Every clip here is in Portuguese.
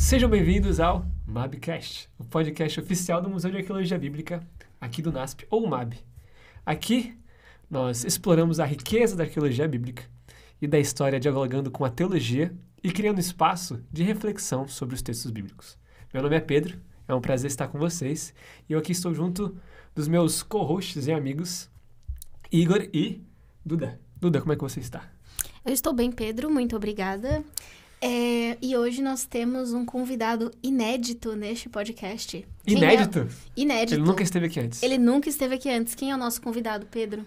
Sejam bem-vindos ao MABcast, o podcast oficial do Museu de Arqueologia Bíblica, aqui do NASP, ou MAB. Aqui, nós exploramos a riqueza da arqueologia bíblica e da história dialogando com a teologia e criando espaço de reflexão sobre os textos bíblicos. Meu nome é Pedro, é um prazer estar com vocês e eu aqui estou junto dos meus co-hosts e amigos, Igor e Duda. Duda, como é que você está? Eu estou bem, Pedro, muito obrigada. E hoje nós temos um convidado inédito neste podcast. Inédito? Inédito. Ele nunca esteve aqui antes. Ele nunca esteve aqui antes. Quem é o nosso convidado, Pedro?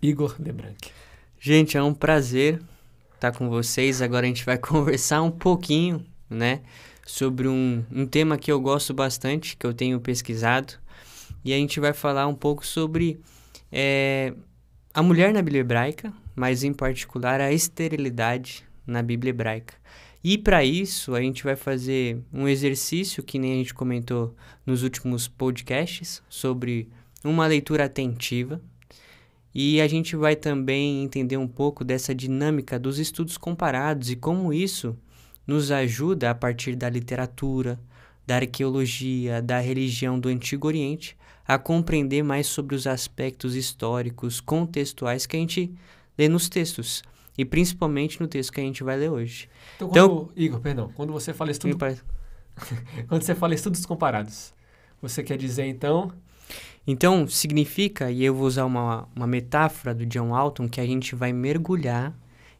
Igor Lebranc. Gente, é um prazer estar com vocês. Agora a gente vai conversar um pouquinho, né, sobre um tema que eu gosto bastante, que eu tenho pesquisado. E a gente vai falar um pouco sobre a mulher na Bíblia hebraica, mas em particular a esterilidade na Bíblia hebraica. E para isso, a gente vai fazer um exercício que nem a gente comentou nos últimos podcasts, sobre uma leitura atentiva. E a gente vai também entender um pouco dessa dinâmica dos estudos comparados e como isso nos ajuda a partir da literatura, da arqueologia, da religião do Antigo Oriente, a compreender mais sobre os aspectos históricos, contextuais que a gente lê nos textos. E principalmente no texto que a gente vai ler hoje. Igor, quando você fala quando você fala estudos comparados, você quer dizer então... Então, significa, e eu vou usar uma metáfora do John Walton, que a gente vai mergulhar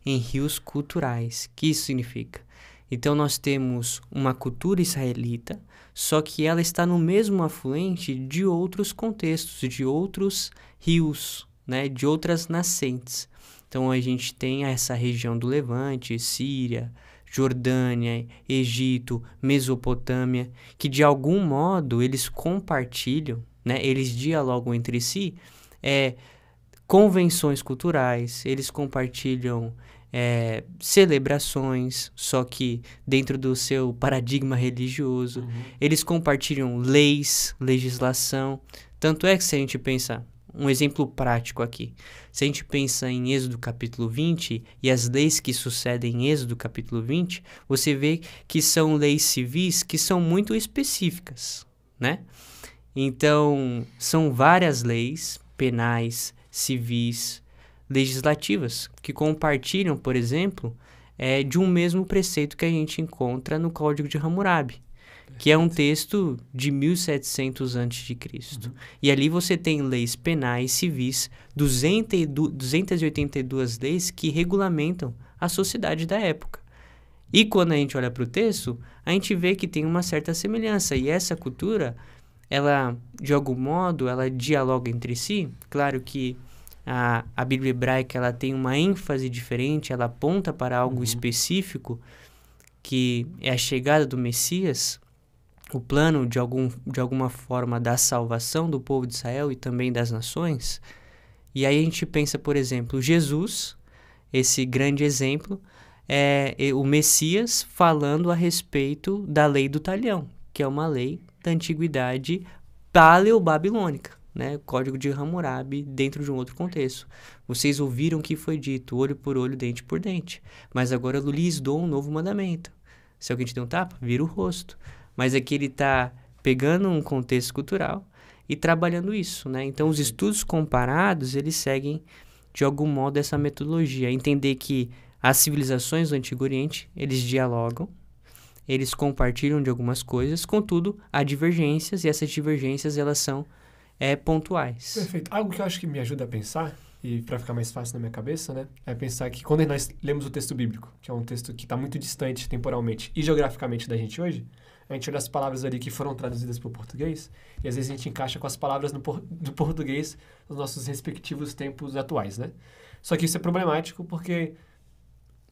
em rios culturais. O que isso significa? Então, nós temos uma cultura israelita, só que ela está no mesmo afluente de outros contextos, de outros rios, né, de outras nascentes. Então, a gente tem essa região do Levante, Síria, Jordânia, Egito, Mesopotâmia, que de algum modo eles compartilham, né, eles dialogam entre si, convenções culturais, eles compartilham celebrações, só que dentro do seu paradigma religioso, eles compartilham leis, legislação. Tanto é que se a gente pensa... Um exemplo prático aqui. Se a gente pensa em Êxodo capítulo 20 e as leis que sucedem em Êxodo capítulo 20, você vê que são leis civis que são muito específicas, né? Então, são várias leis penais, civis, legislativas, que compartilham, por exemplo, de um mesmo preceito que a gente encontra no Código de Hammurabi, que é um texto de 1700 a.C. E ali você tem leis penais, civis, 282 leis que regulamentam a sociedade da época. E quando a gente olha para o texto, a gente vê que tem uma certa semelhança. E essa cultura, ela, de algum modo, ela dialoga entre si. Claro que a Bíblia hebraica ela tem uma ênfase diferente, ela aponta para algo específico, que é a chegada do Messias, o plano de alguma forma da salvação do povo de Israel e também das nações. E aí a gente pensa, por exemplo, Jesus, esse grande exemplo, o Messias falando a respeito da lei do talhão, que é uma lei da antiguidade paleo-babilônica, né? Código de Hammurabi dentro de um outro contexto. Vocês ouviram o que foi dito, olho por olho, dente por dente, mas agora eu lhes dou um novo mandamento. Se alguém te der um tapa, vira o rosto. Mas aqui ele está pegando um contexto cultural e trabalhando isso, né? Então, os estudos comparados, eles seguem, de algum modo, essa metodologia. Entender que as civilizações do Antigo Oriente, eles dialogam, eles compartilham de algumas coisas, contudo, há divergências, e essas divergências, elas são pontuais. Perfeito. Algo que eu acho que me ajuda a pensar, e para ficar mais fácil na minha cabeça, né, é pensar que quando nós lemos o texto bíblico, que é um texto que está muito distante temporalmente e geograficamente da gente hoje, a gente olha as palavras ali que foram traduzidas para o português e às vezes a gente encaixa com as palavras do português nos nossos respectivos tempos atuais, né? Só que isso é problemático porque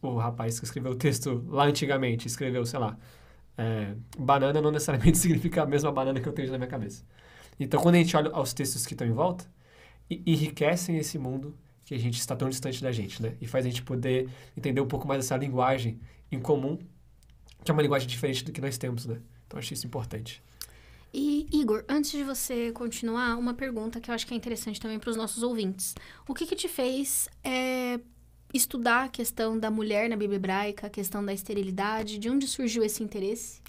o rapaz que escreveu o texto lá antigamente escreveu, sei lá, banana não necessariamente significa a mesma banana que eu tenho na minha cabeça. Então, quando a gente olha aos textos que estão em volta, enriquecem esse mundo que a gente está tão distante da gente, né? E faz a gente poder entender um pouco mais essa linguagem em comum, que é uma linguagem diferente do que nós temos, né? Então, acho isso importante. E, Igor, antes de você continuar, uma pergunta que eu acho que é interessante também para os nossos ouvintes. O que te fez estudar a questão da mulher na Bíblia hebraica, a questão da esterilidade? De onde surgiu esse interesse?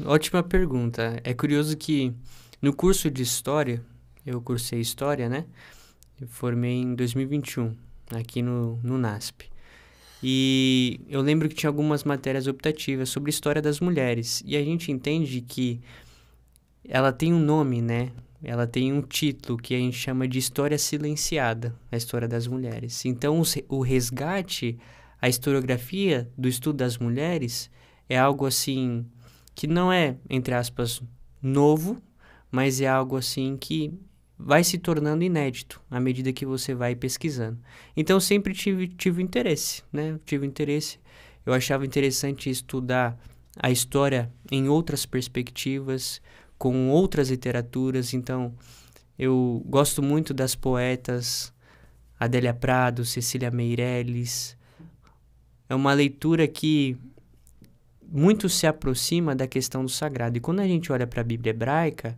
Ótima pergunta. É curioso que no curso de História, eu cursei História, né? Eu formei em 2021, aqui no NASP. E eu lembro que tinha algumas matérias optativas sobre História das Mulheres. E a gente entende que ela tem um nome, né? Ela tem um título que a gente chama de História Silenciada, a História das Mulheres. Então, o resgate, a historiografia do estudo das mulheres é algo assim que não é, entre aspas, novo, mas é algo assim que vai se tornando inédito à medida que você vai pesquisando. Então, sempre tive interesse, né? Eu achava interessante estudar a história em outras perspectivas, com outras literaturas. Então, eu gosto muito das poetas Adélia Prado, Cecília Meirelles. É uma leitura que muito se aproxima da questão do sagrado. E quando a gente olha para a Bíblia hebraica,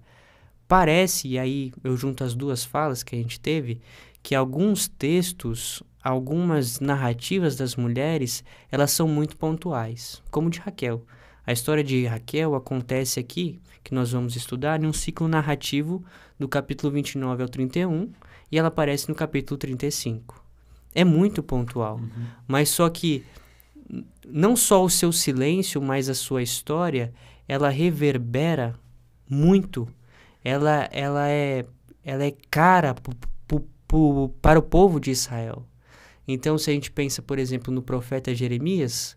parece, e aí eu junto as duas falas que a gente teve, que alguns textos, algumas narrativas das mulheres, elas são muito pontuais, como de Raquel. A história de Raquel acontece aqui, que nós vamos estudar, em um ciclo narrativo do capítulo 29 ao 31, e ela aparece no capítulo 35. É muito pontual, mas só que não só o seu silêncio, mas a sua história, ela reverbera muito. Ela é cara para o povo de Israel. Então, se a gente pensa, por exemplo, no profeta Jeremias,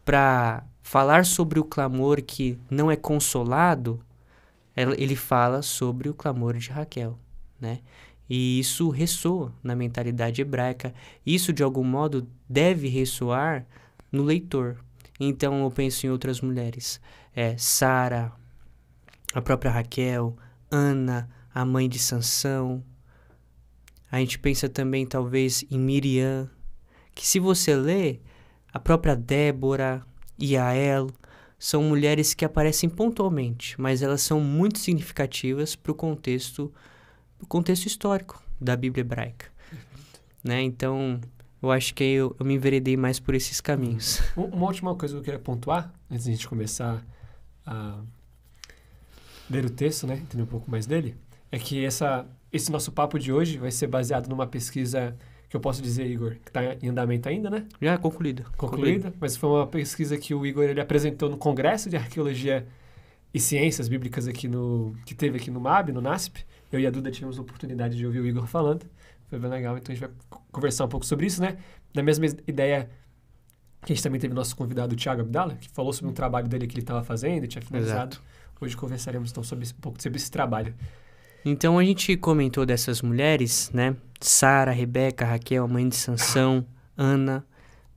para falar sobre o clamor que não é consolado, ele fala sobre o clamor de Raquel, né? E isso ressoa na mentalidade hebraica. Isso, de algum modo, deve ressoar no leitor. Então, eu penso em outras mulheres. Sara, a própria Raquel, Ana, a mãe de Sansão. A gente pensa também, talvez, em Miriam, que se você lê, a própria Débora, Yael, são mulheres que aparecem pontualmente, mas elas são muito significativas para o contexto histórico da Bíblia hebraica. Né? Então, eu acho que eu me enveredei mais por esses caminhos. Uma última coisa que eu queria pontuar, antes de a gente começar a ler o texto, né, entender um pouco mais dele, é que esse nosso papo de hoje vai ser baseado numa pesquisa que eu posso dizer, Igor, que está em andamento ainda, né? Já concluída. Mas foi uma pesquisa que o Igor ele apresentou no Congresso de Arqueologia e Ciências Bíblicas que teve aqui no MAB, no NASP. Eu e a Duda tivemos a oportunidade de ouvir o Igor falando. Foi bem legal, então a gente vai conversar um pouco sobre isso, né? Da mesma ideia que a gente também teve nosso convidado, o Thiago Abdala, que falou sobre um trabalho dele que ele estava fazendo e tinha finalizado. Exato. Hoje conversaremos então um pouco sobre esse trabalho. Então a gente comentou dessas mulheres, né? Sara, Rebeca, Raquel, mãe de Sansão, Ana.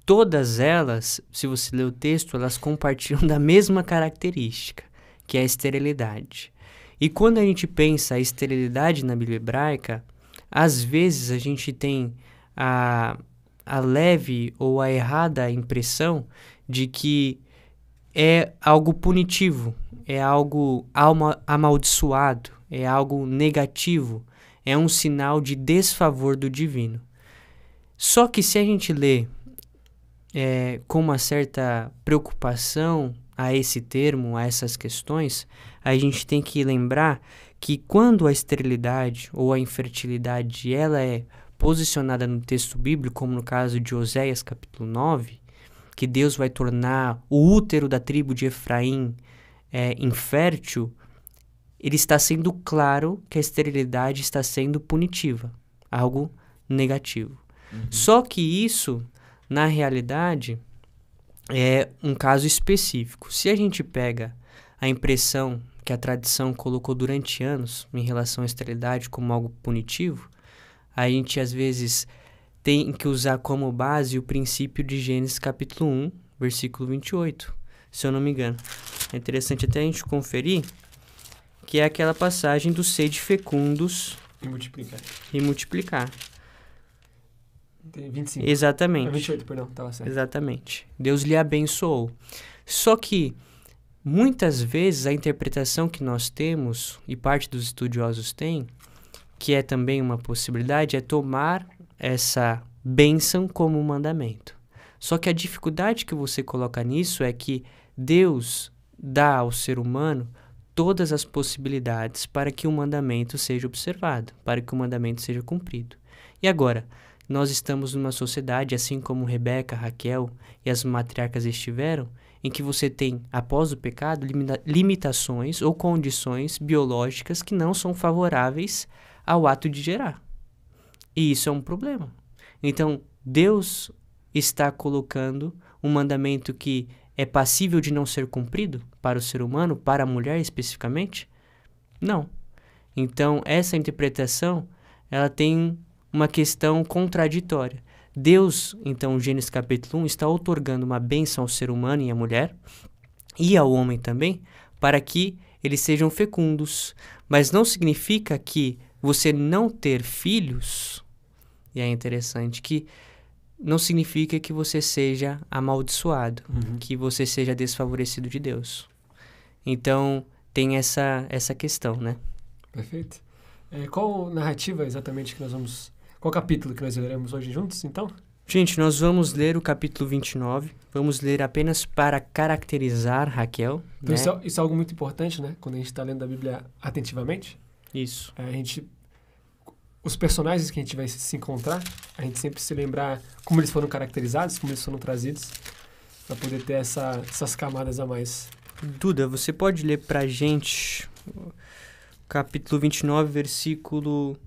Todas elas, se você ler o texto, elas compartilham da mesma característica, que é a esterilidade. E quando a gente pensa a esterilidade na Bíblia hebraica, às vezes a gente tem a leve ou a errada impressão de que é algo punitivo, é algo amaldiçoado, é algo negativo, é um sinal de desfavor do divino. Só que se a gente lê com uma certa preocupação a esse termo, a essas questões, a gente tem que lembrar que quando a esterilidade ou a infertilidade ela é posicionada no texto bíblico, como no caso de Oséias capítulo 9, que Deus vai tornar o útero da tribo de Efraim infértil, ele está sendo claro que a esterilidade está sendo punitiva, algo negativo. Só que isso, na realidade, é um caso específico. Se a gente pega a impressão que a tradição colocou durante anos em relação à esterilidade como algo punitivo, a gente às vezes tem que usar como base o princípio de Gênesis capítulo 1, versículo 28, se eu não me engano. É interessante até a gente conferir, que é aquela passagem do sede fecundos e multiplicar. Tem 25. Exatamente. 28, perdão, estava certo. Exatamente. Deus lhe abençoou. Só que, muitas vezes, a interpretação que nós temos, e parte dos estudiosos tem, que é também uma possibilidade, é tomar essa bênção como um mandamento. Só que a dificuldade que você coloca nisso é que Deus dá ao ser humano todas as possibilidades para que o mandamento seja observado, para que o mandamento seja cumprido. E agora, nós estamos numa sociedade, assim como Rebeca, Raquel e as matriarcas estiveram, em que você tem, após o pecado, limitações ou condições biológicas que não são favoráveis ao ato de gerar. E isso é um problema. Então, Deus está colocando um mandamento que é passível de não ser cumprido para o ser humano, para a mulher especificamente? Não. Então, essa interpretação, ela tem uma questão contraditória. Deus, então, Gênesis capítulo 1, está outorgando uma bênção ao ser humano e à mulher, e ao homem também, para que eles sejam fecundos. Mas não significa que você não ter filhos, e é interessante que não significa que você seja amaldiçoado, que você seja desfavorecido de Deus. Então, tem essa questão, né? Perfeito. Qual narrativa exatamente que nós vamos... Qual capítulo que nós leremos hoje juntos, então? Gente, nós vamos ler o capítulo 29. Vamos ler apenas para caracterizar Raquel. Então, né? isso é algo muito importante, né? Quando a gente está lendo a Bíblia atentivamente. Isso. Os personagens que a gente vai se encontrar, a gente sempre se lembrar como eles foram caracterizados, como eles foram trazidos, para poder ter essas camadas a mais. Duda, você pode ler pra gente o capítulo 29, versículo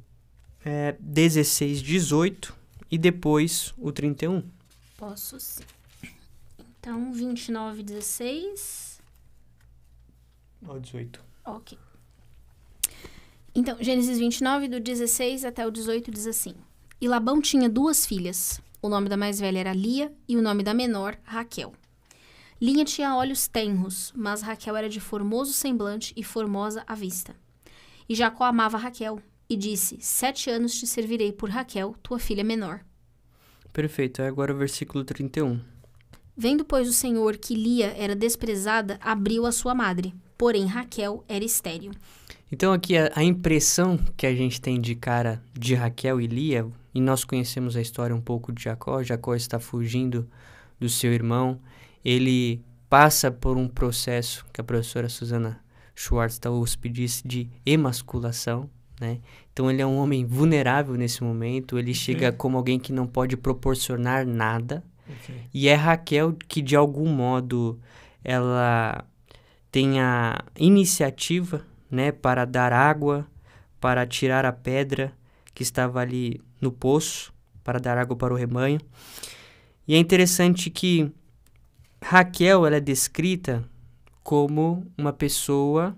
16, 18 e depois o 31? Posso sim. Então, 29, 16... Ou 18. Ok. Então, Gênesis 29, do 16 até o 18, diz assim. E Labão tinha 2 filhas. O nome da mais velha era Lia e o nome da menor, Raquel. Lia tinha olhos tenros, mas Raquel era de formoso semblante e formosa à vista. E Jacó amava Raquel e disse, 7 anos te servirei por Raquel, tua filha menor. Perfeito, agora o versículo 31. Vendo, pois, o Senhor que Lia era desprezada, abriu a sua madre, porém Raquel era estéril. Então aqui a impressão que a gente tem de cara de Raquel e Lia, e nós conhecemos a história um pouco de Jacó. Jacó está fugindo do seu irmão, ele passa por um processo que a professora Susana Schwartz da USP disse de emasculação, né? Então ele é um homem vulnerável nesse momento, ele chega como alguém que não pode proporcionar nada, e é Raquel que de algum modo ela tem a iniciativa, né, para dar água, para tirar a pedra que estava ali no poço, para dar água para o rebanho. E é interessante que Raquel, ela é descrita como uma pessoa,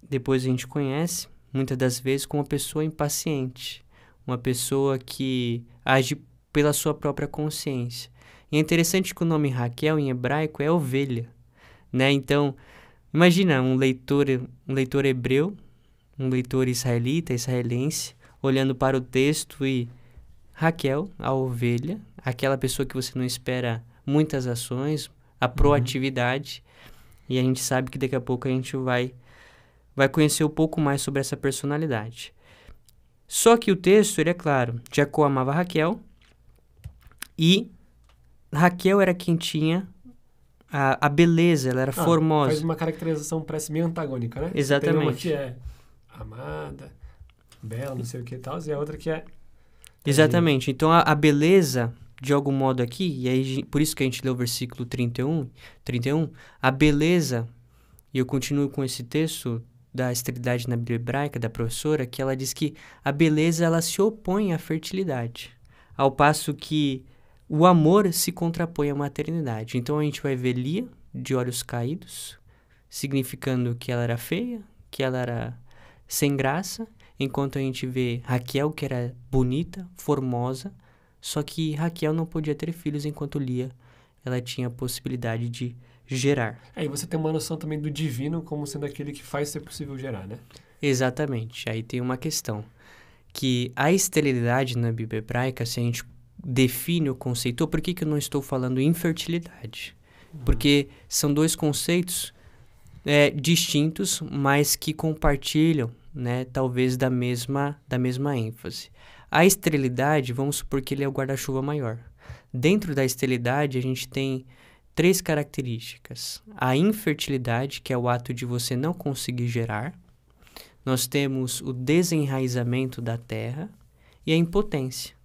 depois a gente conhece, muitas das vezes, como uma pessoa impaciente, uma pessoa que age pela sua própria consciência. E é interessante que o nome Raquel em hebraico é ovelha, né? Então, imagina um leitor hebreu, um leitor israelense, olhando para o texto e Raquel, a ovelha, aquela pessoa que você não espera muitas ações, a proatividade, e a gente sabe que daqui a pouco a gente vai conhecer um pouco mais sobre essa personalidade. Só que o texto, ele é claro, Jacó amava Raquel, e Raquel era quem tinha a beleza, ela era formosa. Faz uma caracterização, parece meio antagônica, né? Exatamente. Tem uma que é amada, bela, não sei o que e tal, e a outra que é... Exatamente. Então, a beleza, de algum modo aqui, e aí por isso que a gente leu o versículo 31, a beleza, e eu continuo com esse texto da esterilidade na Bíblia hebraica, da professora, que ela diz que a beleza, ela se opõe à fertilidade, ao passo que o amor se contrapõe à maternidade. Então, a gente vai ver Lia, de olhos caídos, significando que ela era feia, que ela era sem graça, enquanto a gente vê Raquel, que era bonita, formosa, só que Raquel não podia ter filhos, enquanto Lia, ela tinha a possibilidade de gerar. E você tem uma noção também do divino como sendo aquele que faz ser possível gerar, né? Exatamente. Aí tem uma questão, que a esterilidade na Bíblia hebraica, se a gente define o conceito, por que eu não estou falando infertilidade? Porque são dois conceitos distintos, mas que compartilham, né, talvez da mesma ênfase. A esterilidade, vamos supor que ele é o guarda-chuva maior. Dentro da esterilidade, a gente tem 3 características. A infertilidade, que é o ato de você não conseguir gerar. Nós temos o desenraizamento da terra e a impotência.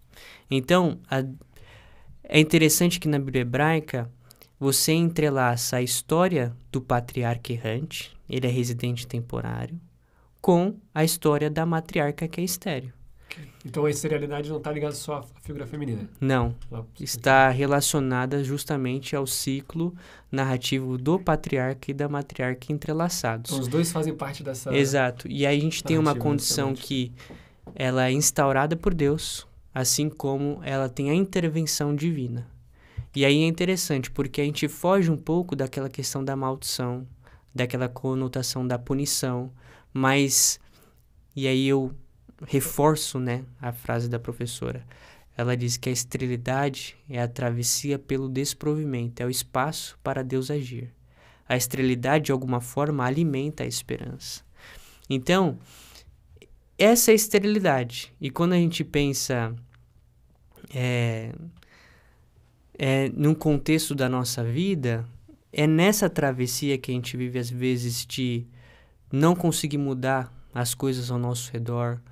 Então, é interessante que na Bíblia hebraica você entrelaça a história do patriarca errante, ele é residente temporário, com a história da matriarca que é estéril. Então a esterilidade não está ligada só à figura feminina. Não, está relacionada justamente ao ciclo narrativo do patriarca e da matriarca entrelaçados. Então os dois fazem parte dessa... Exato. E aí a gente tem uma condição exatamente. que ela é instaurada por Deus, assim como ela tem a intervenção divina. E aí é interessante, porque a gente foge um pouco daquela questão da maldição, daquela conotação da punição, mas... E aí eu reforço, né, a frase da professora. Ela diz que a esterilidade é a travessia pelo desprovimento, é o espaço para Deus agir. A esterilidade, de alguma forma, alimenta a esperança. Então, essa é a esterilidade. E quando a gente pensa num contexto da nossa vida, é nessa travessia que a gente vive, às vezes, de não conseguir mudar as coisas ao nosso redor,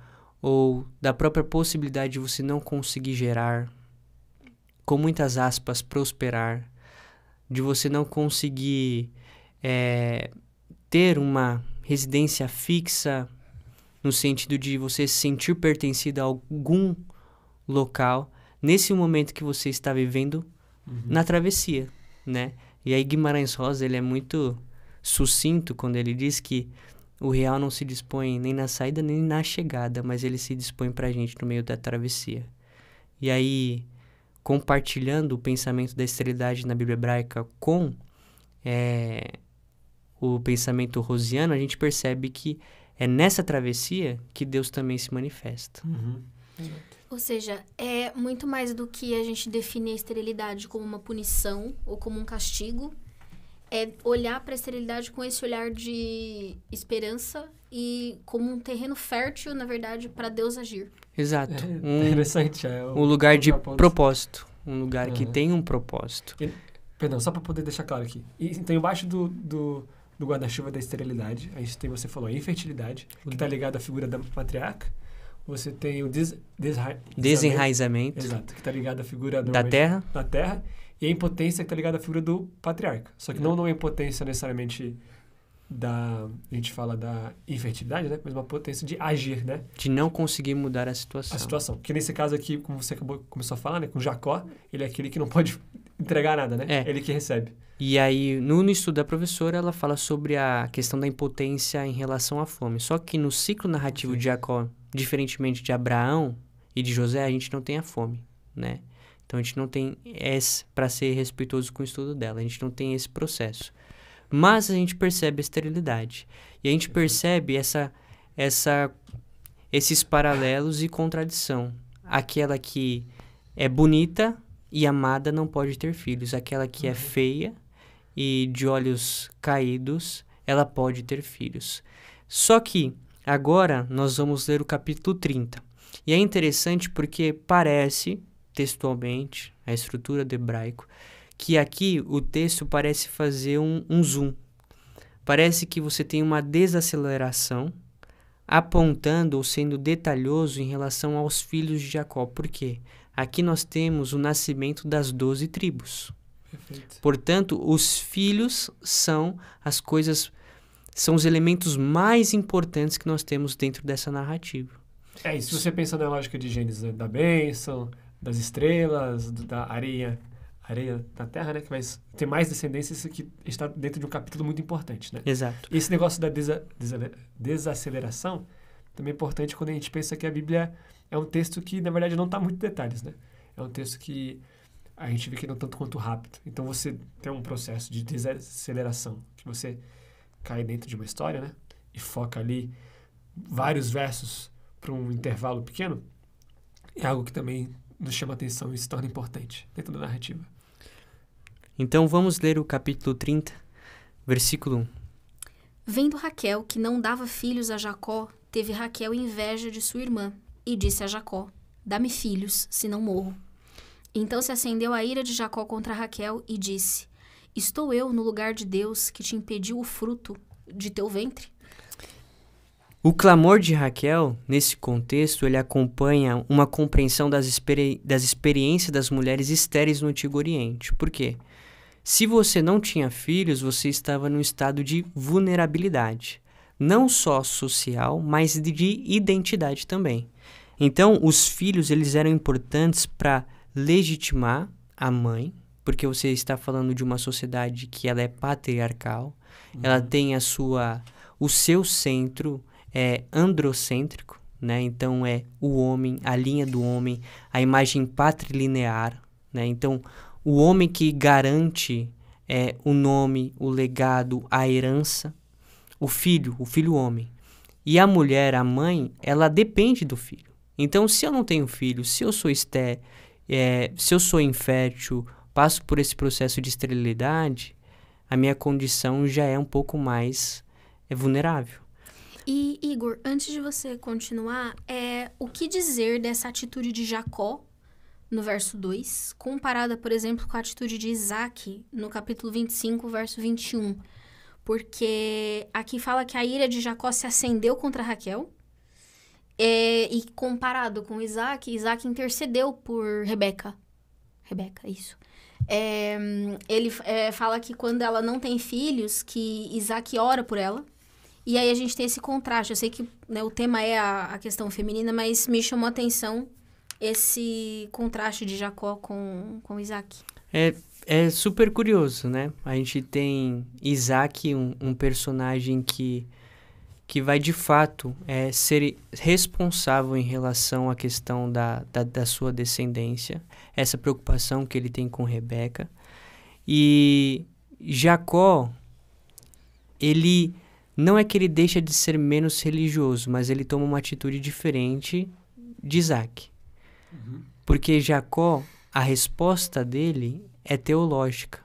ou da própria possibilidade de você não conseguir gerar, com muitas aspas, prosperar, de você não conseguir ter uma residência fixa, no sentido de você se sentir pertencido a algum local, nesse momento que você está vivendo na travessia, né? E aí Guimarães Rosa, ele é muito sucinto quando ele diz que o real não se dispõe nem na saída nem na chegada, mas ele se dispõe pra gente no meio da travessia. E aí, compartilhando o pensamento da esterilidade na Bíblia hebraica com o pensamento rosiano, a gente percebe que é nessa travessia que Deus também se manifesta. Ou seja, é muito mais do que a gente definir a esterilidade como uma punição ou como um castigo. É olhar para a esterilidade com esse olhar de esperança e como um terreno fértil, na verdade, para Deus agir. Exato. Interessante. Um lugar de propósito. Um lugar que tem um propósito. Perdão, só para poder deixar claro aqui. Então, embaixo do guarda-chuva da esterilidade, a gente tem, você falou, a infertilidade, que está ligada à figura da matriarca. Você tem o desenraizamento. Exato, que está ligado à figura da terra. Da terra. E a impotência que está ligada à figura do patriarca. Só que não é impotência necessariamente a gente fala da infertilidade, né? Mas uma potência de agir, né? De não conseguir mudar a situação. A situação. Que nesse caso aqui, como você começou a falar, né? Com Jacó, ele é aquele que não pode entregar nada, né? Ele que recebe. E aí, no estudo da professora, ela fala sobre a questão da impotência em relação à fome. Só que no ciclo narrativo de Jacó, diferentemente de Abraão e de José, a gente não tem a fome, né? Então, a gente não tem para ser respeitoso com o estudo dela, a gente não tem esse processo. Mas a gente percebe a esterilidade. E a gente percebe esses paralelos e contradição. Aquela que é bonita e amada não pode ter filhos. Aquela que é feia e de olhos caídos, ela pode ter filhos. Só que, agora, nós vamos ler o capítulo 30. E é interessante porque parece... textualmente, a estrutura do hebraico, que aqui o texto parece fazer um zoom. Parece que você tem uma desaceleração, apontando ou sendo detalhoso em relação aos filhos de Jacó. Por quê? Aqui nós temos o nascimento das 12 tribos. Perfeito. Portanto, os filhos são os elementos mais importantes que nós temos dentro dessa narrativa. E se você pensar na lógica de Gênesis, da bênção, das estrelas, da areia da terra, né? Que vai ter mais descendência, isso aqui está dentro de um capítulo muito importante, né? Exato. E esse negócio da desaceleração também é importante quando a gente pensa que a Bíblia é um texto que, na verdade, não está muito detalhes, né? É um texto que a gente vê que não tanto quanto rápido. Então, você tem um processo de desaceleração, que você cai dentro de uma história, né? E foca ali vários versos para um intervalo pequeno, é algo que também nos chama atenção e se torna importante dentro da narrativa. Então vamos ler o capítulo 30, versículo 1. Vendo Raquel que não dava filhos a Jacó, teve Raquel inveja de sua irmã e disse a Jacó: dá-me filhos, senão morro. Então se acendeu a ira de Jacó contra Raquel e disse: Estou eu no lugar de Deus que te impediu o fruto de teu ventre? O clamor de Raquel, nesse contexto, ele acompanha uma compreensão das experiências das mulheres estéreis no Antigo Oriente. Por quê? Se você não tinha filhos, você estava num estado de vulnerabilidade. Não só social, mas de identidade também. Então, os filhos eles eram importantes para legitimar a mãe, porque você está falando de uma sociedade que ela é patriarcal, ela tem o seu centro androcêntrico, né? Então é o homem, a linha do homem, a imagem patrilinear, né? Então o homem que garante o nome, o legado, a herança, o filho homem. E a mulher, a mãe, ela depende do filho. Então se eu não tenho filho, se eu sou se eu sou infértil, passo por esse processo de esterilidade, a minha condição já é um pouco mais vulnerável. E, Igor, antes de você continuar, o que dizer dessa atitude de Jacó, no verso 2, comparada, por exemplo, com a atitude de Isaac, no capítulo 25, verso 21? Porque aqui fala que a ira de Jacó se acendeu contra Raquel, e comparado com Isaac intercedeu por Rebeca. Rebeca, isso. Ele fala que quando ela não tem filhos, que Isaac ora por ela. E aí a gente tem esse contraste. Eu sei que, né, o tema é a questão feminina, mas me chamou a atenção esse contraste de Jacó com Isaac. É super curioso, né? A gente tem Isaac, um personagem que vai, de fato, ser responsável em relação à questão da sua descendência. Essa preocupação que ele tem com Rebeca. E Jacó, ele... Não é que ele deixa de ser menos religioso, mas ele toma uma atitude diferente de Isaac. Porque Jacó, a resposta dele é teológica.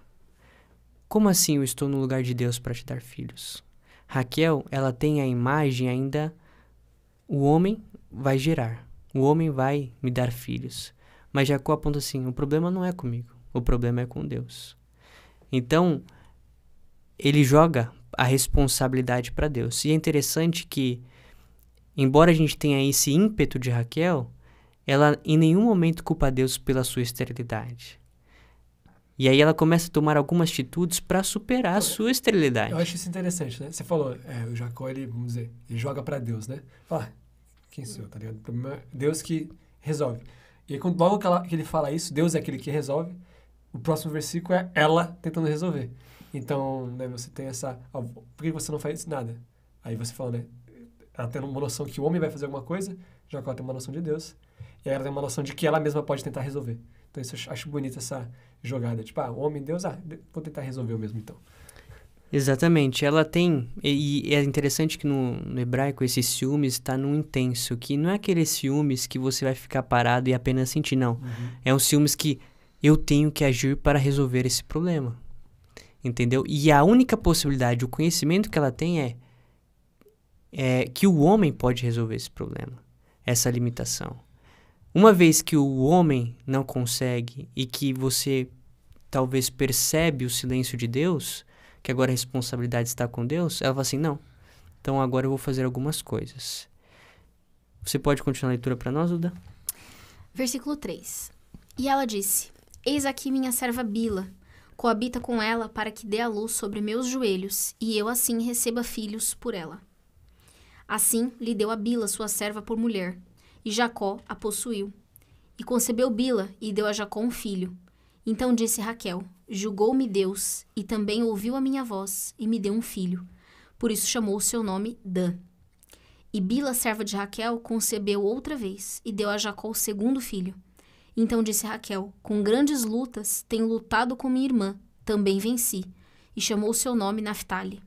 Como assim eu estou no lugar de Deus para te dar filhos? Raquel, ela tem a imagem ainda, o homem vai gerar, o homem vai me dar filhos. Mas Jacó aponta assim, o problema não é comigo, o problema é com Deus. Então, ele joga a responsabilidade para Deus. E é interessante que, embora a gente tenha esse ímpeto de Raquel, ela em nenhum momento culpa Deus pela sua esterilidade. E aí ela começa a tomar algumas atitudes para superar a sua esterilidade. Eu acho isso interessante, né? Você falou, o Jacó, ele, vamos dizer, ele joga para Deus, né? Fala, quem sou eu, tá ligado? O problema é Deus que resolve. E aí, logo que ele fala isso, Deus é aquele que resolve, o próximo versículo é ela tentando resolver. Então, né, você tem essa... por que você não faz nada? Aí você fala, né? Ela tem uma noção que o homem vai fazer alguma coisa, Jacó tem uma noção de Deus, e aí ela tem uma noção de que ela mesma pode tentar resolver. Então, isso eu acho bonito, essa jogada. Tipo, o homem, Deus, vou tentar resolver eu mesmo, então. Exatamente. Ela tem... E é interessante que no hebraico esse ciúmes está num intenso, que não é aquele ciúmes que você vai ficar parado e apenas sentir, não. É um ciúmes que eu tenho que agir para resolver esse problema. Entendeu? E a única possibilidade, o conhecimento que ela tem é que o homem pode resolver esse problema, essa limitação. Uma vez que o homem não consegue e que você talvez percebe o silêncio de Deus, que agora a responsabilidade está com Deus, ela fala assim, não, então agora eu vou fazer algumas coisas. Você pode continuar a leitura para nós, Duda? Versículo 3. E ela disse, eis aqui minha serva Bila, coabita com ela para que dê a luz sobre meus joelhos, e eu assim receba filhos por ela. Assim lhe deu a Bila, sua serva, por mulher, e Jacó a possuiu. E concebeu Bila, e deu a Jacó um filho. Então disse Raquel, julgou-me Deus, e também ouviu a minha voz, e me deu um filho. Por isso chamou o seu nome Dan. E Bila, serva de Raquel, concebeu outra vez, e deu a Jacó o segundo filho. Então disse Raquel, com grandes lutas tenho lutado com minha irmã, também venci, e chamou o seu nome Naftali.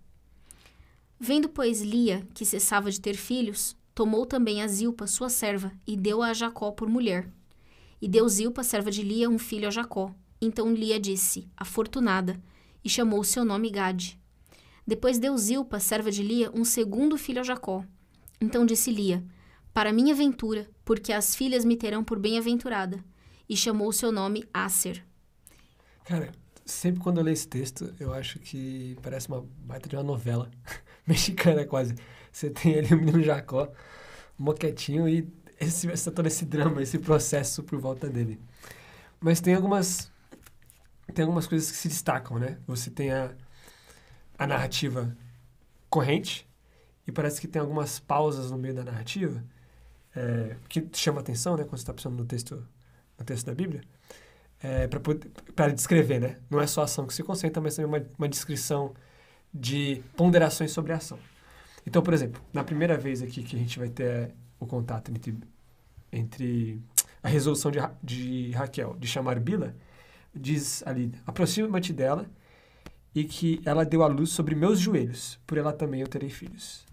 Vendo, pois, Lia, que cessava de ter filhos, tomou também a Zilpa, sua serva, e deu-a a Jacó por mulher. E deu Zilpa, serva de Lia, um filho a Jacó. Então Lia disse, afortunada, e chamou o seu nome Gade. Depois deu Zilpa, serva de Lia, um segundo filho a Jacó. Então disse Lia, para minha ventura, porque as filhas me terão por bem-aventurada. E chamou o seu nome Aser. Cara, sempre quando eu leio esse texto, eu acho que parece uma baita de uma novela mexicana quase. Você tem ali o menino Jacó, moquetinho, e todo esse drama, esse processo por volta dele. Mas tem algumas coisas que se destacam, né? Você tem a narrativa corrente, e parece que tem algumas pausas no meio da narrativa que chama atenção, né? Quando você está pensando no texto da Bíblia, para descrever, né? Não é só a ação que se concentra, mas também uma descrição de ponderações sobre a ação. Então, por exemplo, na primeira vez aqui que a gente vai ter o contato entre a resolução de Raquel de chamar Bila, diz ali, aproxima-te dela e que ela deu à luz sobre meus joelhos, por ela também eu terei filhos.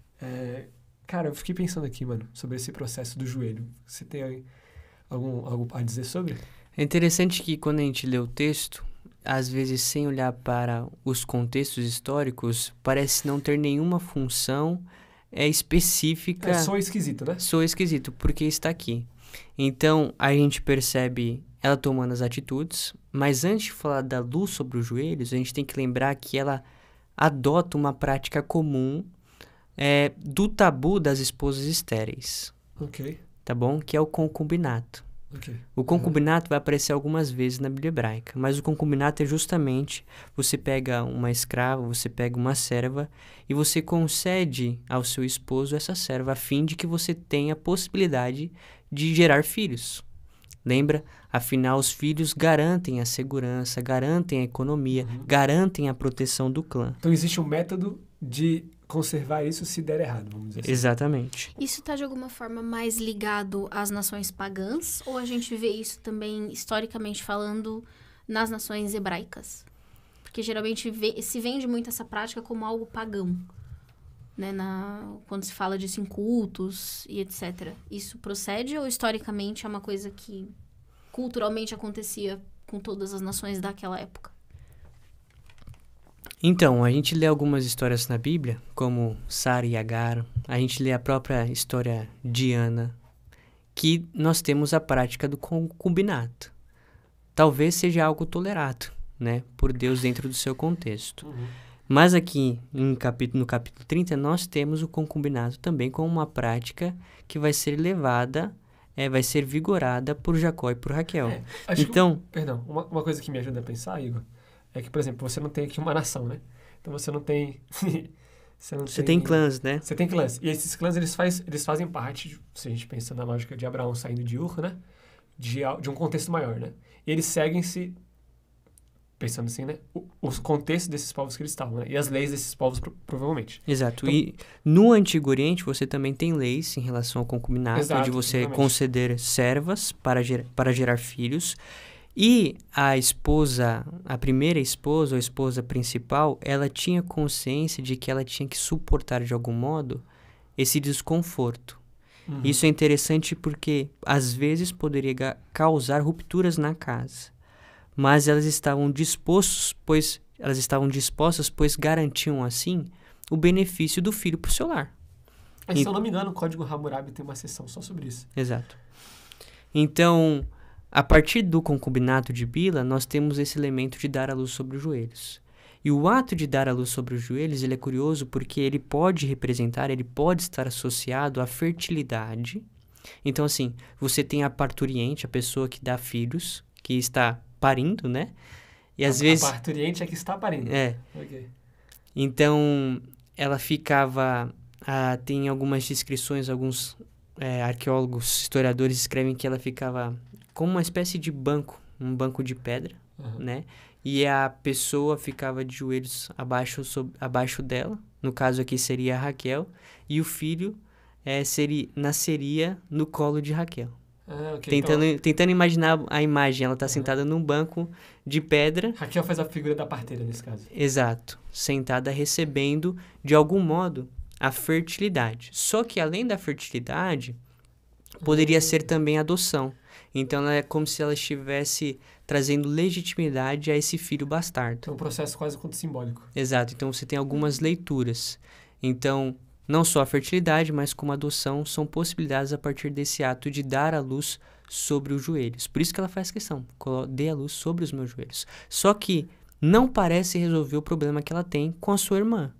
Cara, eu fiquei pensando aqui, mano, sobre esse processo do joelho. Você tem algo a dizer sobre? É interessante que quando a gente lê o texto, às vezes sem olhar para os contextos históricos, parece não ter nenhuma função específica. Soa esquisito, né? Soa esquisito, porque está aqui. Então, a gente percebe ela tomando as atitudes, mas antes de falar da luz sobre os joelhos, a gente tem que lembrar que ela adota uma prática comum do tabu das esposas estéreis. Ok. Tá bom? Que é o concubinato. Okay. O concubinato vai aparecer algumas vezes na Bíblia hebraica, mas o concubinato é justamente você pega uma escrava, você pega uma serva e você concede ao seu esposo essa serva a fim de que você tenha a possibilidade de gerar filhos. Lembra? Afinal, os filhos garantem a segurança, garantem a economia, garantem a proteção do clã. Então existe um método de conservar isso se der errado, vamos dizer assim. Exatamente. Isso está de alguma forma mais ligado às nações pagãs? Ou a gente vê isso também, historicamente falando, nas nações hebraicas? Porque geralmente se vende muito essa prática como algo pagão, né? Quando se fala disso em cultos e etc. Isso procede ou historicamente é uma coisa que culturalmente acontecia com todas as nações daquela época? Então, a gente lê algumas histórias na Bíblia, como Sara e Agar, a gente lê a própria história de Ana, que nós temos a prática do concubinato. Talvez seja algo tolerado, né, por Deus dentro do seu contexto. Mas aqui, no capítulo 30, nós temos o concubinato também como uma prática que vai ser levada, vai ser vigorada por Jacó e por Raquel. Perdão, uma coisa que me ajuda a pensar, Igor, é que, por exemplo, você não tem aqui uma nação, né? Então você não tem... Você tem clãs, né? Você tem clãs. E esses clãs, eles fazem parte, se a gente pensa na lógica de Abraão saindo de Ur, né? De um contexto maior, né? E eles seguem-se, pensando assim, né? Os contextos desses povos que eles estavam, né? E as leis desses povos, provavelmente. Exato. Então, e no Antigo Oriente, você também tem leis em relação ao concubinato, onde você conceder servas para gerar filhos. E a primeira esposa, ou a esposa principal, ela tinha consciência de que ela tinha que suportar de algum modo esse desconforto. Isso é interessante porque às vezes poderia causar rupturas na casa, mas elas estavam dispostas, pois garantiam assim o benefício do filho para o seu lar. Se eu não me engano, o Código Hammurabi tem uma seção só sobre isso. Exato. Então, a partir do concubinato de Bila, nós temos esse elemento de dar a luz sobre os joelhos. E o ato de dar a luz sobre os joelhos, ele é curioso porque ele pode estar associado à fertilidade. Então, assim, você tem a parturiente, a pessoa que dá filhos, que está parindo, né? E às vezes... A parturiente é que está parindo. Okay. Então, ela ficava... tem algumas descrições, alguns arqueólogos, historiadores escrevem que ela ficava como uma espécie de banco, um banco de pedra, né? E a pessoa ficava de joelhos abaixo dela, no caso aqui seria a Raquel, e o filho nasceria no colo de Raquel. Okay, tentando imaginar a imagem, ela está sentada num banco de pedra. Raquel faz a figura da parteira nesse caso. Exato, sentada recebendo, de algum modo, a fertilidade. Só que além da fertilidade, poderia ser também adoção. Então, é como se ela estivesse trazendo legitimidade a esse filho bastardo. É um processo quase quanto simbólico. Exato. Então, você tem algumas leituras. Então, não só a fertilidade, mas como a adoção são possibilidades a partir desse ato de dar a luz sobre os joelhos. Por isso que ela faz questão. Dê a luz sobre os meus joelhos. Só que não parece resolver o problema que ela tem com a sua irmã.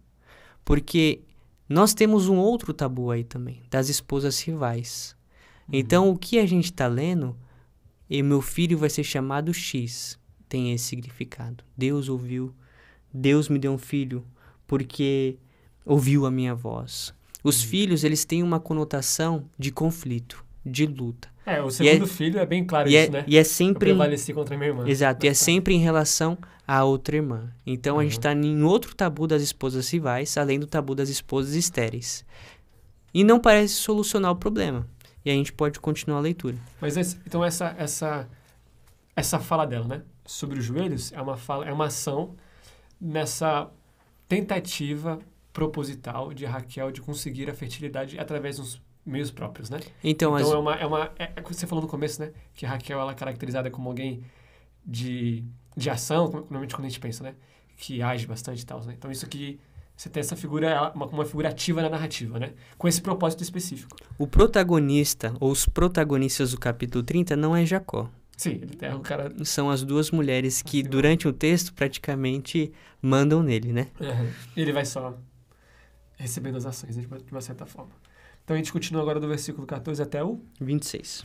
Porque nós temos um outro tabu aí também, das esposas rivais. Então, o que a gente está lendo, e meu filho vai ser chamado X, tem esse significado. Deus ouviu, Deus me deu um filho, porque ouviu a minha voz. Os filhos, eles têm uma conotação de conflito, de luta. O segundo filho é bem claro isso, né? E é sempre... Eu prevaleci contra a minha irmã. Exato, e é sempre em relação à outra irmã. Então, a gente está em outro tabu das esposas rivais, além do tabu das esposas estéreis. E não parece solucionar o problema. E a gente pode continuar a leitura. Mas então essa fala dela, né? Sobre os joelhos, é uma ação nessa tentativa proposital de Raquel de conseguir a fertilidade através dos meios próprios, né? Então você falou no começo, né? Que Raquel ela é caracterizada como alguém de ação, normalmente quando a gente pensa, né? Que age bastante e tal, né? Então isso aqui, você tem essa figura, uma figura ativa na narrativa, né? Com esse propósito específico. O protagonista, ou os protagonistas do capítulo 30 não é Jacó. Sim, ele é o cara... São as duas mulheres que, durante o texto, praticamente mandam nele, né? Ele vai só recebendo as ações, né, de uma certa forma. Então a gente continua agora do versículo 14 até o 26.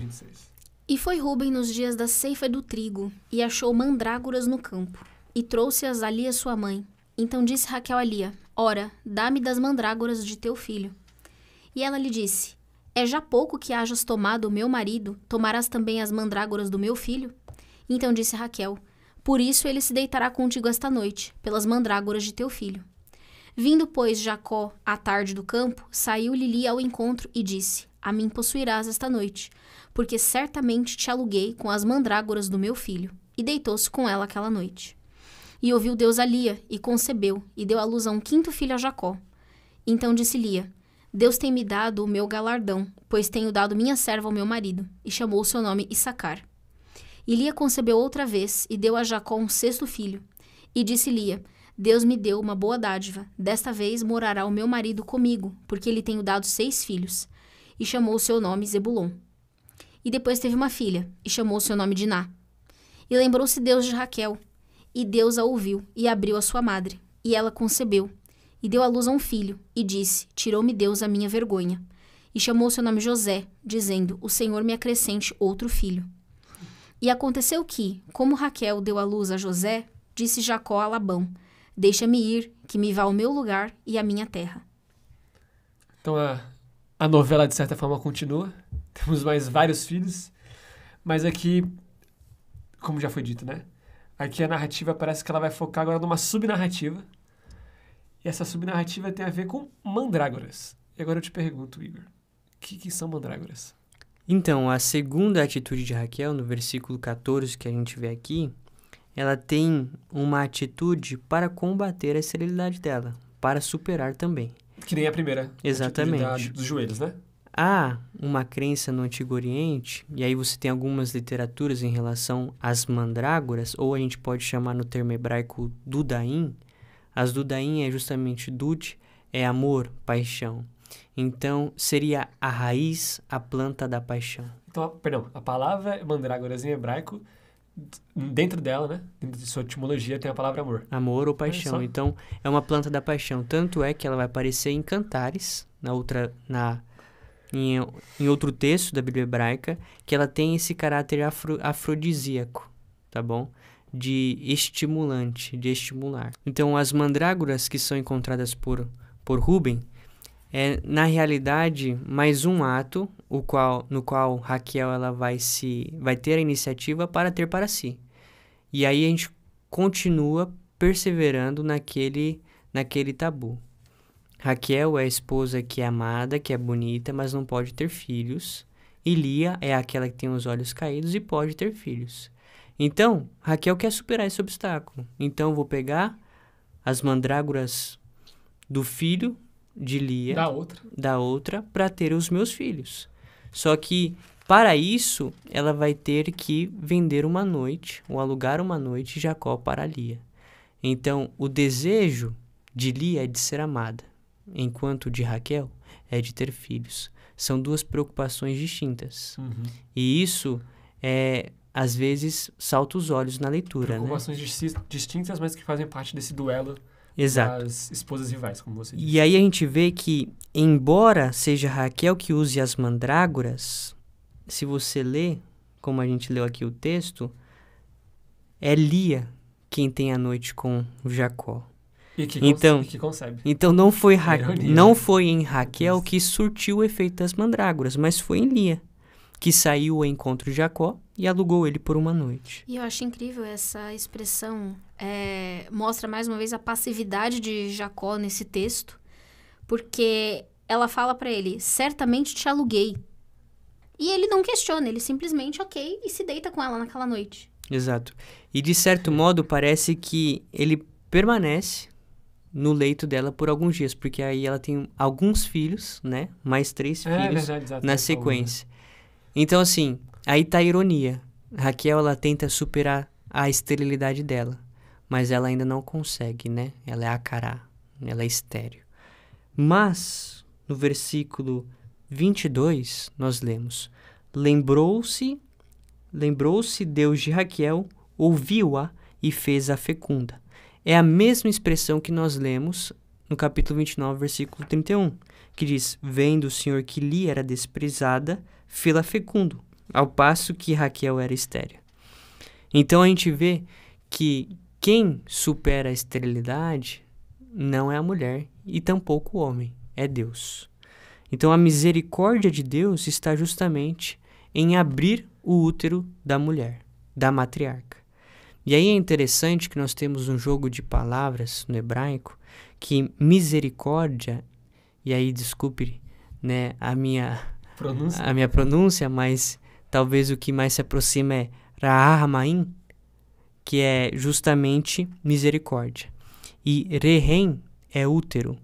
E foi Rúben nos dias da ceifa do trigo, e achou mandrágoras no campo, e trouxe-as a Lia sua mãe. Então disse Raquel a Lia: Ora, dá-me das mandrágoras de teu filho. E ela lhe disse: É já pouco que hajas tomado o meu marido, tomarás também as mandrágoras do meu filho? Então disse Raquel: Por isso ele se deitará contigo esta noite, pelas mandrágoras de teu filho. Vindo, pois, Jacó à tarde do campo, saiu-lhe Lia ao encontro e disse: A mim possuirás esta noite, porque certamente te aluguei com as mandrágoras do meu filho. E deitou-se com ela aquela noite. E ouviu Deus a Lia, e concebeu, e deu à luz a um quinto filho a Jacó. Então disse Lia: Deus tem me dado o meu galardão, pois tenho dado minha serva ao meu marido. E chamou o seu nome Issacar. E Lia concebeu outra vez, e deu a Jacó um sexto filho. E disse Lia: Deus me deu uma boa dádiva. Desta vez morará o meu marido comigo, porque lhe tenho dado 6 filhos. E chamou o seu nome Zebulon. E depois teve uma filha, e chamou o seu nome Diná. E lembrou-se Deus de Raquel. E Deus a ouviu, e abriu a sua madre. E ela concebeu, e deu à luz a um filho, e disse: Tirou-me Deus a minha vergonha. E chamou o seu nome José, dizendo: O Senhor me acrescente outro filho. E aconteceu que, como Raquel deu à luz a José, disse Jacó a Labão: Deixa-me ir, que me vá ao meu lugar e à minha terra. Então a novela, de certa forma, continua. Temos mais vários filhos. Mas aqui, como já foi dito, né? Aqui a narrativa parece que ela vai focar agora numa subnarrativa. E essa subnarrativa tem a ver com mandrágoras. E agora eu te pergunto, Igor, o que são mandrágoras? Então, a segunda atitude de Raquel, no versículo 14 que a gente vê aqui, ela tem uma atitude para combater a esterilidade dela, para superar também. Que nem a primeira. Exatamente. Dos joelhos, né? Há uma crença no Antigo Oriente, e aí você tem algumas literaturas em relação às mandrágoras, ou a gente pode chamar no termo hebraico dudaim. As dudaim é justamente dud, é amor, paixão. Então, seria a raiz, a planta da paixão. Então, perdão, a palavra mandrágoras em hebraico, dentro dela, né? Dentro de sua etimologia tem a palavra amor. Amor ou paixão. Então, é uma planta da paixão. Tanto é que ela vai aparecer em Cantares, em outro texto da Bíblia hebraica, que ela tem esse caráter afrodisíaco, tá bom? De estimulante, de estimular. Então, as mandrágoras que são encontradas por Rúben é, na realidade, mais um ato no qual Raquel ela vai ter a iniciativa para ter para si. E aí a gente continua perseverando naquele tabu. Raquel é a esposa que é amada, que é bonita, mas não pode ter filhos. E Lia é aquela que tem os olhos caídos e pode ter filhos. Então, Raquel quer superar esse obstáculo. Então, vou pegar as mandrágoras do filho de Lia, da outra, para ter os meus filhos. Só que, para isso, ela vai ter que vender uma noite, ou alugar uma noite Jacó para Lia. Então, o desejo de Lia é de ser amada, enquanto o de Raquel é de ter filhos. São duas preocupações distintas. Uhum. E isso às vezes, salta os olhos na leitura, né? Preocupações distintas, mas que fazem parte desse duelo Exato. das esposas rivais, como você disse. E aí a gente vê que, embora seja Raquel que use as mandrágoras, se você lê, como a gente leu aqui o texto, é Lia quem tem a noite com Jacó. E que concebe. Então não foi, Ironia. não foi em Raquel que surtiu o efeito das mandrágoras, mas foi em Lia, que saiu ao encontro de Jacó e alugou ele por uma noite. E eu acho incrível essa expressão, mostra mais uma vez a passividade de Jacó nesse texto, porque ela fala pra ele, certamente te aluguei. E ele não questiona, ele simplesmente, ok, e se deita com ela naquela noite. Exato. E de certo modo parece que ele permanece no leito dela por alguns dias, porque aí ela tem alguns filhos, né? Mais 3 filhos verdade, exato, na sequência. Então, assim, aí tá a ironia. Raquel, ela tenta superar a esterilidade dela, mas ela ainda não consegue, né? Ela é acará, ela é estéril. Mas, no versículo 22, nós lemos: Lembrou-se Deus de Raquel, ouviu-a e fez-a fecunda. É a mesma expressão que nós lemos no capítulo 29, versículo 31, que diz: Vendo o Senhor que Lia era desprezada, fê-la fecundo, ao passo que Raquel era estéril. Então a gente vê que quem supera a esterilidade não é a mulher e tampouco o homem, é Deus. Então a misericórdia de Deus está justamente em abrir o útero da mulher, da matriarca. E aí é interessante que nós temos um jogo de palavras no hebraico, que misericórdia, e aí desculpe, né, a minha pronúncia, mas talvez o que mais se aproxima é Rahamaim, que é justamente misericórdia. E Rehem é útero.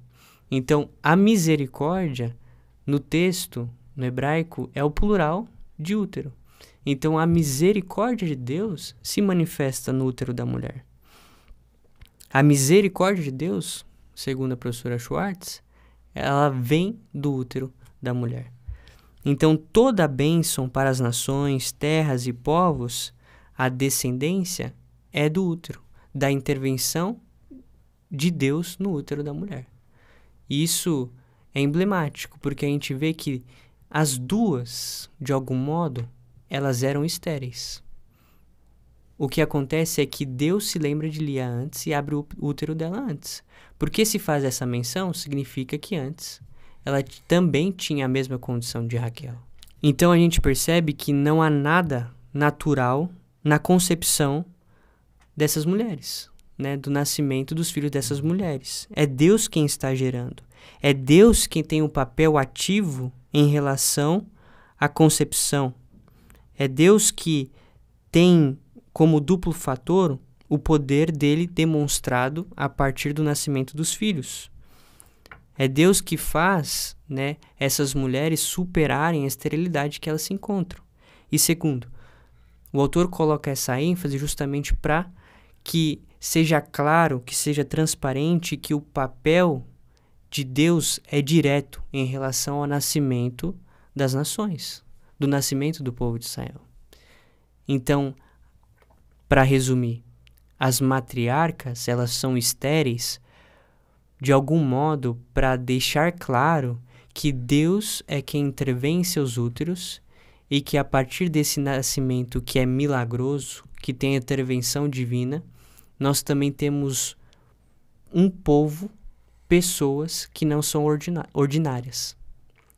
Então, a misericórdia, no texto, no hebraico, é o plural de útero. Então, a misericórdia de Deus se manifesta no útero da mulher. A misericórdia de Deus, segundo a professora Schwartz, ela vem do útero da mulher. Então, toda a bênção para as nações, terras e povos, a descendência é do útero, da intervenção de Deus no útero da mulher. Isso é emblemático, porque a gente vê que as duas, de algum modo, elas eram estéreis. O que acontece é que Deus se lembra de Lia antes e abre o útero dela antes. Porque se faz essa menção, significa que antes ela também tinha a mesma condição de Raquel. Então a gente percebe que não há nada natural na concepção dessas mulheres, né? Do nascimento dos filhos dessas mulheres. É Deus quem está gerando. É Deus quem tem um papel ativo em relação à concepção. É Deus que tem como duplo fator o poder dele demonstrado a partir do nascimento dos filhos. É Deus que faz, né, essas mulheres superarem a esterilidade que elas se encontram. E segundo, o autor coloca essa ênfase justamente para que seja claro, que seja transparente que o papel de Deus é direto em relação ao nascimento das nações, do nascimento do povo de Israel. Então, para resumir, as matriarcas, elas são estéreis de algum modo para deixar claro que Deus é quem intervém em seus úteros e que a partir desse nascimento que é milagroso, que tem a intervenção divina, nós também temos um povo, pessoas que não são ordinárias.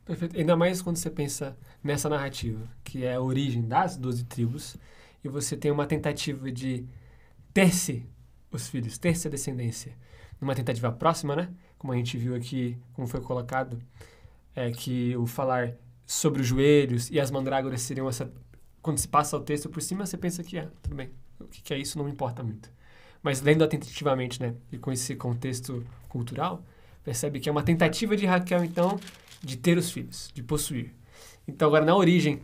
Perfeito. Ainda mais quando você pensa nessa narrativa, que é a origem das 12 tribos, e você tem uma tentativa de ter-se os filhos, ter-se a descendência, numa tentativa próxima, né? Como a gente viu aqui, como foi colocado, que o falar sobre os joelhos e as mandrágoras seriam essa... Quando se passa o texto por cima, você pensa que, tudo bem, o que é isso não me importa muito. Mas lendo atentativamente, né, e com esse contexto cultural, percebe que é uma tentativa de Raquel, então, de ter os filhos, de possuir. Então, agora, na origem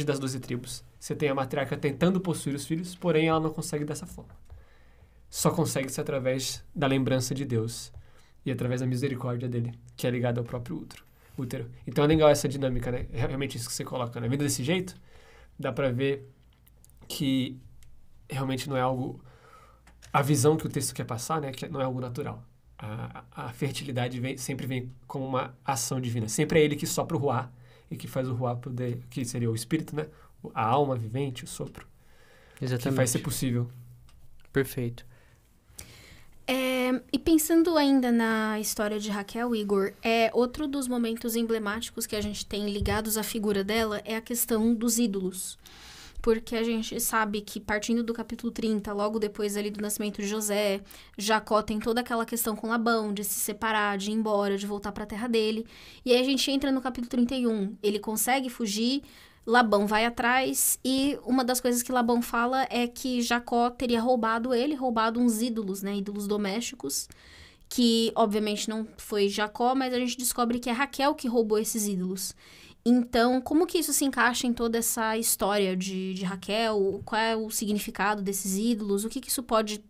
das 12 tribos, você tem a matriarca tentando possuir os filhos, porém ela não consegue dessa forma. Só consegue ser através da lembrança de Deus e através da misericórdia dele, que é ligada ao próprio útero. Então é legal essa dinâmica, né? É realmente isso que você coloca, né? Vendo desse jeito, dá pra ver que realmente não é algo... A visão que o texto quer passar, né, que não é algo natural. A fertilidade sempre vem como uma ação divina. Sempre é ele que sopra o ruá e que faz o ruá poder, que seria o espírito, né? A alma vivente, o sopro. Exatamente. Que faz ser possível. Perfeito. E pensando ainda na história de Raquel, Igor, outro dos momentos emblemáticos que a gente tem ligados à figura dela é a questão dos ídolos. Porque a gente sabe que, partindo do capítulo 30, logo depois ali do nascimento de José, Jacó tem toda aquela questão com Labão, de se separar, de ir embora, de voltar para a terra dele. E aí a gente entra no capítulo 31, ele consegue fugir, Labão vai atrás, e uma das coisas que Labão fala é que Jacó teria roubado uns ídolos, né, ídolos domésticos, que obviamente não foi Jacó, mas a gente descobre que é Raquel que roubou esses ídolos. Então, como que isso se encaixa em toda essa história de Raquel? Qual é o significado desses ídolos? O que isso pode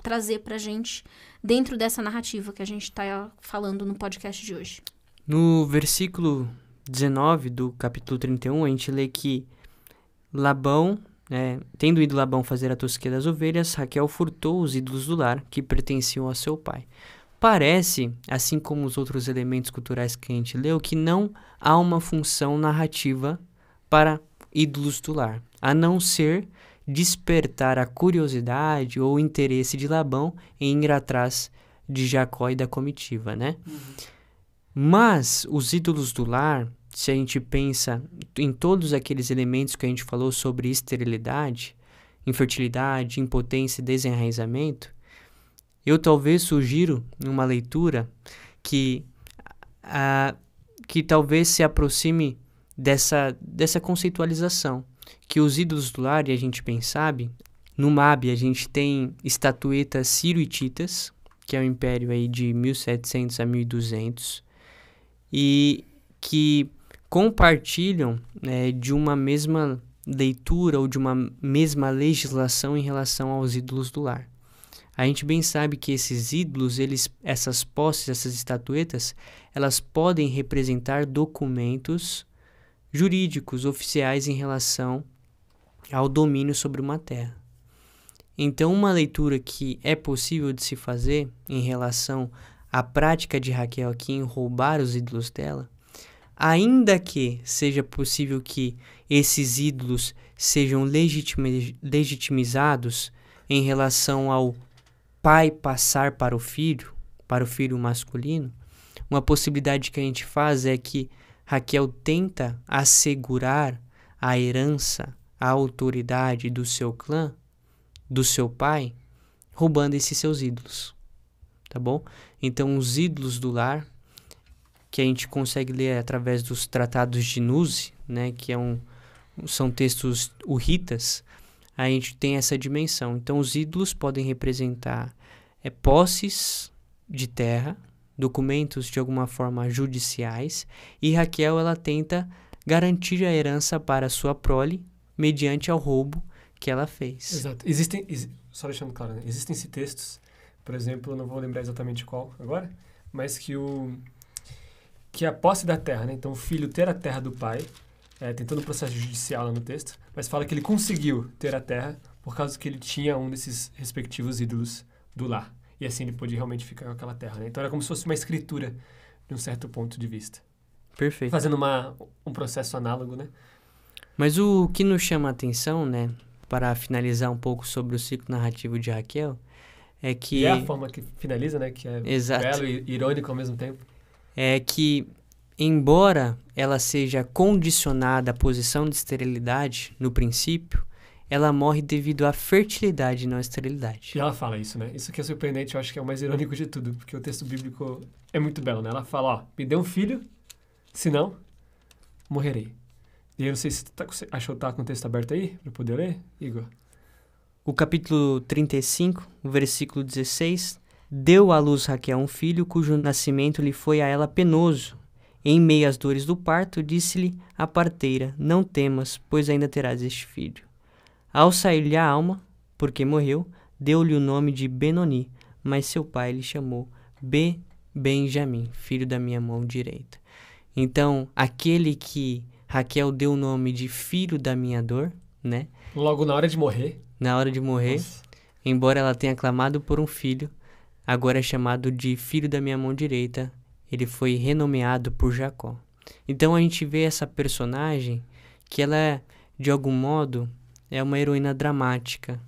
trazer pra gente dentro dessa narrativa que a gente tá falando no podcast de hoje? No versículo 19 do capítulo 31, a gente lê que Labão, tendo ido Labão fazer a tosquia das ovelhas, Raquel furtou os ídolos do lar que pertenciam ao seu pai. Parece, assim como os outros elementos culturais que a gente leu, que não há uma função narrativa para ídolos do lar, a não ser despertar a curiosidade ou o interesse de Labão em ir atrás de Jacó e da comitiva, né? Mas os ídolos do lar, se a gente pensa em todos aqueles elementos que a gente falou sobre esterilidade, infertilidade, impotência e desenraizamento, eu talvez sugiro uma leitura que talvez se aproxime dessa conceitualização, que os ídolos do lar, e a gente bem sabe, no MAB a gente tem estatuetas sírio-hititas, que é um império aí de 1700 a 1200, e que compartilham de uma mesma leitura ou de uma mesma legislação em relação aos ídolos do lar. A gente bem sabe que esses ídolos, essas posses, essas estatuetas, elas podem representar documentos jurídicos, oficiais em relação ao domínio sobre uma terra. Então, uma leitura que é possível de se fazer em relação à prática de Raquel aqui em roubar os ídolos dela, ainda que seja possível que esses ídolos sejam legitimizados em relação ao pai passar para o filho masculino, uma possibilidade que a gente faz é que Raquel tenta assegurar a herança, a autoridade do seu clã, do seu pai, roubando esses seus ídolos, tá bom? Então, os ídolos do lar, que a gente consegue ler através dos tratados de Nuzi, né, que são textos hurritas, a gente tem essa dimensão. Então, os ídolos podem representar posses de terra, documentos de alguma forma judiciais, e Raquel ela tenta garantir a herança para sua prole mediante ao roubo que ela fez. Exato. Só deixando claro, né? Existem textos, por exemplo, eu não vou lembrar exatamente qual agora, mas que a posse da terra, né? Então, o filho ter a terra do pai, tem todo um processo judicial lá no texto, mas fala que ele conseguiu ter a terra por causa que ele tinha um desses respectivos ídolos do lar. E assim ele pôde realmente ficar com aquela terra, né? Então era como se fosse uma escritura de um certo ponto de vista. Perfeito. Fazendo um processo análogo, né? Mas o que nos chama a atenção, né, para finalizar um pouco sobre o ciclo narrativo de Raquel, é que... E é a forma que finaliza, né? Que é Exato. Belo e irônico ao mesmo tempo. É que, embora ela seja condicionada à posição de esterilidade, no princípio, ela morre devido à fertilidade e não à esterilidade. E ela fala isso, né? Isso que é surpreendente, eu acho que é o mais irônico de tudo, porque o texto bíblico é muito belo, né? Ela fala, me dê um filho, senão morrerei. E eu não sei se achou que tá com o texto aberto aí, para poder ler, Igor? O capítulo 35, o versículo 16, deu à luz Raquel um filho, cujo nascimento lhe foi a ela penoso. Em meio às dores do parto, disse-lhe a parteira, não temas, pois ainda terás este filho. Ao sair-lhe a alma, porque morreu, deu-lhe o nome de Benoni, mas seu pai lhe chamou Benjamim, filho da minha mão direita. Então, aquele que Raquel deu o nome de filho da minha dor, né? Logo na hora de morrer. Na hora de morrer, Nossa. embora ela tenha clamado por um filho, agora é chamado de filho da minha mão direita. Ele foi renomeado por Jacó. Então a gente vê essa personagem que ela, de algum modo, é uma heroína dramática.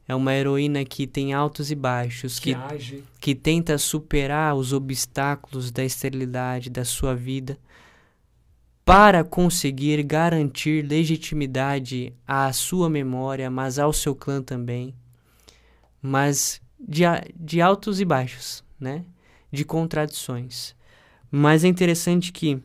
É uma heroína que tem altos e baixos, Que age. que tenta superar os obstáculos da esterilidade da sua vida para conseguir garantir legitimidade à sua memória, mas ao seu clã também. Mas de altos e baixos, né? De contradições. Mas é interessante que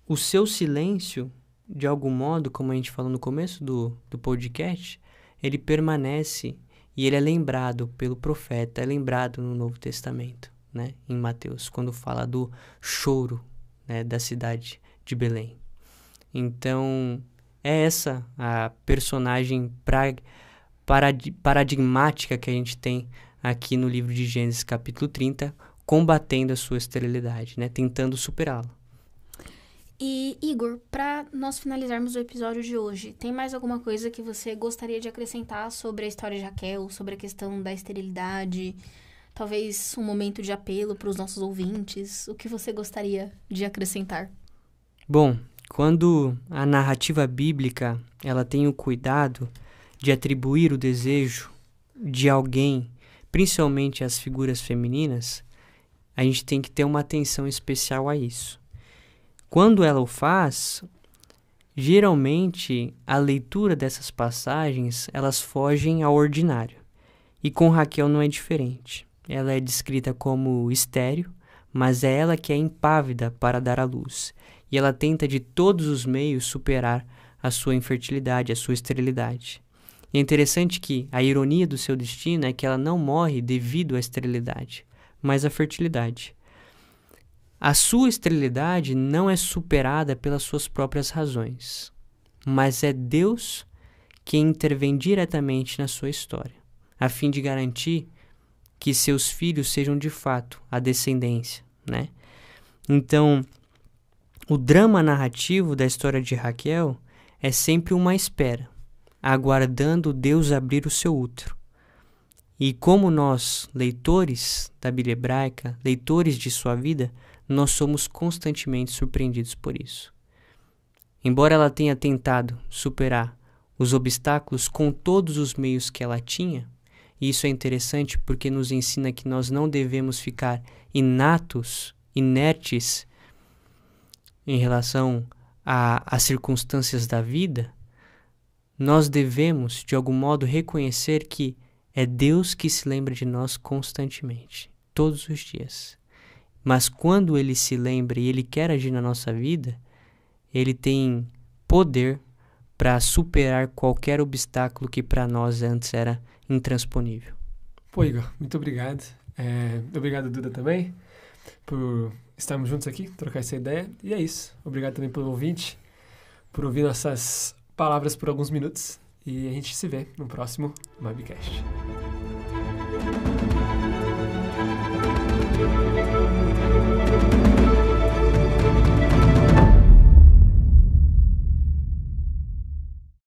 o seu silêncio, de algum modo, como a gente falou no começo do podcast, ele permanece e ele é lembrado pelo profeta, é lembrado no Novo Testamento, né? Em Mateus, quando fala do choro, né, da cidade de Belém. Então, é essa a personagem paradigmática que a gente tem aqui no livro de Gênesis, capítulo 30, combatendo a sua esterilidade, né? Tentando superá-la. E, Igor, para nós finalizarmos o episódio de hoje, tem mais alguma coisa que você gostaria de acrescentar sobre a história de Raquel, sobre a questão da esterilidade? Talvez um momento de apelo para os nossos ouvintes? O que você gostaria de acrescentar? Bom, quando a narrativa bíblica ela tem o cuidado de atribuir o desejo de alguém, principalmente às figuras femininas, a gente tem que ter uma atenção especial a isso. Quando ela o faz, geralmente a leitura dessas passagens, elas fogem ao ordinário. E com Raquel não é diferente. Ela é descrita como estéril, mas é ela que é impávida para dar à luz. E ela tenta de todos os meios superar a sua infertilidade, a sua esterilidade. E é interessante que a ironia do seu destino é que ela não morre devido à esterilidade, mas à fertilidade. A sua esterilidade não é superada pelas suas próprias razões, mas é Deus quem intervém diretamente na sua história, a fim de garantir que seus filhos sejam de fato a descendência, né? Então, o drama narrativo da história de Raquel é sempre uma espera, aguardando Deus abrir o seu útero. E como nós, leitores da Bíblia hebraica, leitores de sua vida, nós somos constantemente surpreendidos por isso. Embora ela tenha tentado superar os obstáculos com todos os meios que ela tinha, e isso é interessante porque nos ensina que nós não devemos ficar inertes em relação às circunstâncias da vida, nós devemos, de algum modo, reconhecer que é Deus que se lembra de nós constantemente, todos os dias. Mas quando Ele se lembra e Ele quer agir na nossa vida, Ele tem poder para superar qualquer obstáculo que para nós antes era intransponível. Pô, Igor, muito obrigado. Obrigado, Duda, também, por estarmos juntos aqui, trocar essa ideia. E é isso. Obrigado também pelo ouvinte, por ouvir nossas palavras por alguns minutos. E a gente se vê no próximo Mobcast.